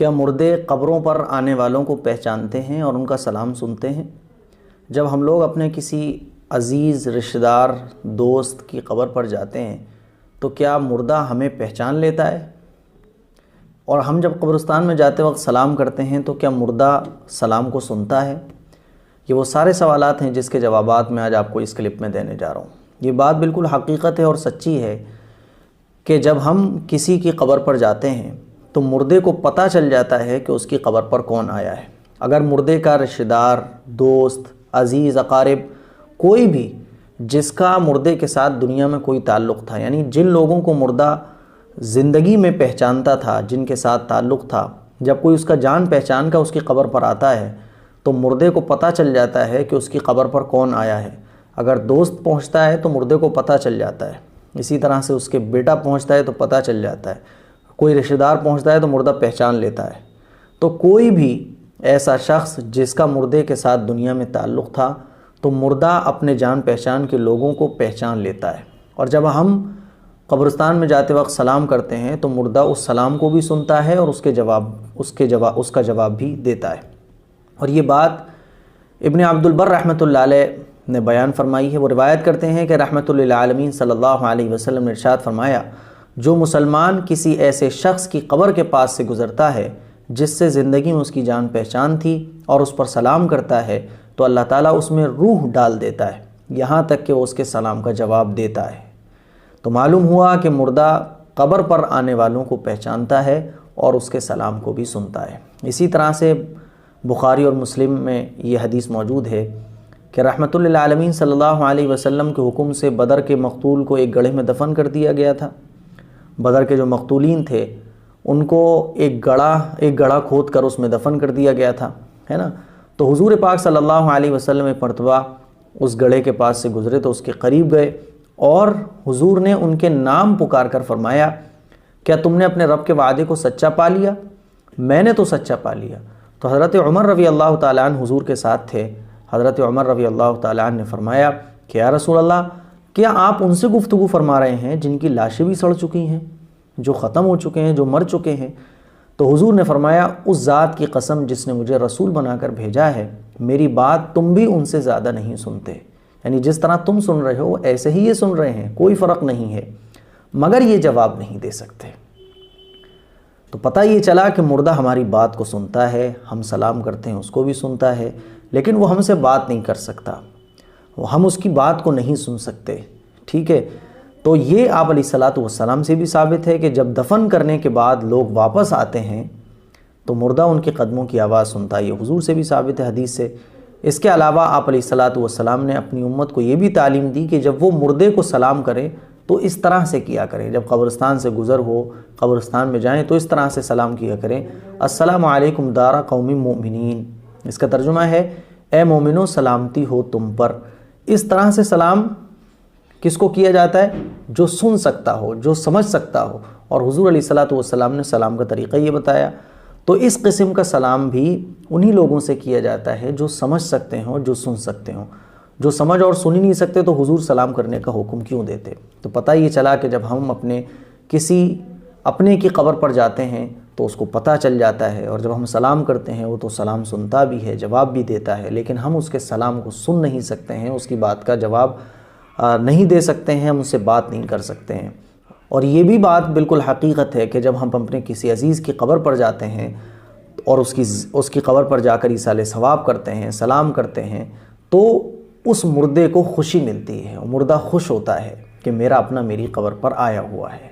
کیا مردے قبروں پر آنے والوں کو پہچانتے ہیں اور ان کا سلام سنتے ہیں؟ جب ہم لوگ اپنے کسی عزیز رشتہ دار دوست کی قبر پر جاتے ہیں تو کیا مردہ ہمیں پہچان لیتا ہے؟ اور ہم جب قبرستان میں جاتے وقت سلام کرتے ہیں تو کیا مردہ سلام کو سنتا ہے؟ یہ وہ سارے سوالات ہیں جس کے جوابات میں آج آپ کو اس کلپ میں دینے جا رہا ہوں۔ یہ بات بالکل حقیقت ہے اور سچی ہے کہ جب ہم کسی کی قبر پر جاتے ہیں تو مردے کو پتہ چل جاتا ہے کہ اس کی قبر پر کون آیا ہے۔ اگر مردے کا رشتہ دار، دوست، عزیز، اقارب کوئی بھی جس کا مردے کے ساتھ دنیا میں کوئی تعلق تھا، یعنی جن لوگوں کو مردہ زندگی میں پہچانتا تھا، جن کے ساتھ تعلق تھا، جب کوئی اس کا جان پہچان کا اس کی قبر پر آتا ہے تو مردے کو پتہ چل جاتا ہے کہ اس کی قبر پر کون آیا ہے۔ اگر دوست پہنچتا ہے تو مردے کو پتہ چل جاتا ہے، اسی طرح سے اس کے بیٹا پہنچتا ہے تو پتہ چل جاتا ہے، کوئی رشتہ دار پہنچتا ہے تو مردہ پہچان لیتا ہے۔ تو کوئی بھی ایسا شخص جس کا مردے کے ساتھ دنیا میں تعلق تھا تو مردہ اپنے جان پہچان کے لوگوں کو پہچان لیتا ہے، اور جب ہم قبرستان میں جاتے وقت سلام کرتے ہیں تو مردہ اس سلام کو بھی سنتا ہے اور اس کا جواب بھی دیتا ہے۔ اور یہ بات ابن عبد البر رحمۃ اللہ علیہ نے بیان فرمائی ہے۔ وہ روایت کرتے ہیں کہ رحمۃ للعالمین صلی اللہ علیہ وسلم نے ارشاد فرمایا، جو مسلمان کسی ایسے شخص کی قبر کے پاس سے گزرتا ہے جس سے زندگی میں اس کی جان پہچان تھی اور اس پر سلام کرتا ہے تو اللہ تعالیٰ اس میں روح ڈال دیتا ہے یہاں تک کہ وہ اس کے سلام کا جواب دیتا ہے۔ تو معلوم ہوا کہ مردہ قبر پر آنے والوں کو پہچانتا ہے اور اس کے سلام کو بھی سنتا ہے۔ اسی طرح سے بخاری اور مسلم میں یہ حدیث موجود ہے کہ رحمۃ للعالمین صلی اللہ علیہ وسلم کے حکم سے بدر کے مقتول کو ایک گڑھے میں دفن کر دیا گیا تھا۔ بدر کے جو مقتولین تھے ان کو ایک گڑھا کھود کر اس میں دفن کر دیا گیا تھا، ہے نا۔ تو حضور پاک صلی اللہ علیہ وسلم ایک مرتبہ اس گڑھے کے پاس سے گزرے تو اس کے قریب گئے اور حضور نے ان کے نام پکار کر فرمایا، کیا تم نے اپنے رب کے وعدے کو سچا پا لیا؟ میں نے تو سچا پا لیا۔ تو حضرت عمر رضی اللہ تعالیٰ عنہ حضور کے ساتھ تھے۔ حضرت عمر رضی اللہ تعالیٰ عنہ نے فرمایا کہ یا رسول اللہ، کیا آپ ان سے گفتگو فرما رہے ہیں جن کی لاشیں بھی سڑ چکی ہیں، جو ختم ہو چکے ہیں، جو مر چکے ہیں؟ تو حضور نے فرمایا، اس ذات کی قسم جس نے مجھے رسول بنا کر بھیجا ہے، میری بات تم بھی ان سے زیادہ نہیں سنتے، یعنی جس طرح تم سن رہے ہو ایسے ہی یہ سن رہے ہیں، کوئی فرق نہیں ہے، مگر یہ جواب نہیں دے سکتے۔ تو پتہ یہ چلا کہ مردہ ہماری بات کو سنتا ہے، ہم سلام کرتے ہیں اس کو بھی سنتا ہے، لیکن وہ ہم سے بات نہیں کر سکتا، ہم اس کی بات کو نہیں سن سکتے، ٹھیک ہے۔ تو یہ آپ علیہ الصلاۃ والسلام سے بھی ثابت ہے کہ جب دفن کرنے کے بعد لوگ واپس آتے ہیں تو مردہ ان کے قدموں کی آواز سنتا ہے، یہ حضور سے بھی ثابت ہے حدیث سے۔ اس کے علاوہ آپ علیہ الصلاۃ والسلام نے اپنی امت کو یہ بھی تعلیم دی کہ جب وہ مردے کو سلام کریں تو اس طرح سے کیا کریں، جب قبرستان سے گزر ہو، قبرستان میں جائیں تو اس طرح سے سلام کیا کریں، السلام علیکم دار قوم مومنین۔ اس کا ترجمہ ہے، اے مومنو سلامتی ہو تم پر۔ اس طرح سے سلام کس کو کیا جاتا ہے؟ جو سن سکتا ہو، جو سمجھ سکتا ہو، اور حضور علیہ الصلاۃ والسلام نے سلام کا طریقہ یہ بتایا۔ تو اس قسم کا سلام بھی انہی لوگوں سے کیا جاتا ہے جو سمجھ سکتے ہوں، جو سن سکتے ہوں۔ جو سمجھ اور سن ہی نہیں سکتے تو حضور سلام کرنے کا حکم کیوں دیتے؟ تو پتہ یہ چلا کہ جب ہم اپنے کی قبر پر جاتے ہیں تو اس کو پتہ چل جاتا ہے، اور جب ہم سلام کرتے ہیں وہ تو سلام سنتا بھی ہے، جواب بھی دیتا ہے، لیکن ہم اس کے سلام کو سن نہیں سکتے ہیں، اس کی بات کا جواب نہیں دے سکتے ہیں، ہم اس سے بات نہیں کر سکتے ہیں۔ اور یہ بھی بات بالکل حقیقت ہے کہ جب ہم اپنے کسی عزیز کی قبر پر جاتے ہیں اور اس کی قبر پر جا کر ایصال ثواب کرتے ہیں، سلام کرتے ہیں، تو اس مردے کو خوشی ملتی ہے، مردہ خوش ہوتا ہے کہ میرا اپنا میری قبر پر آیا ہوا ہے۔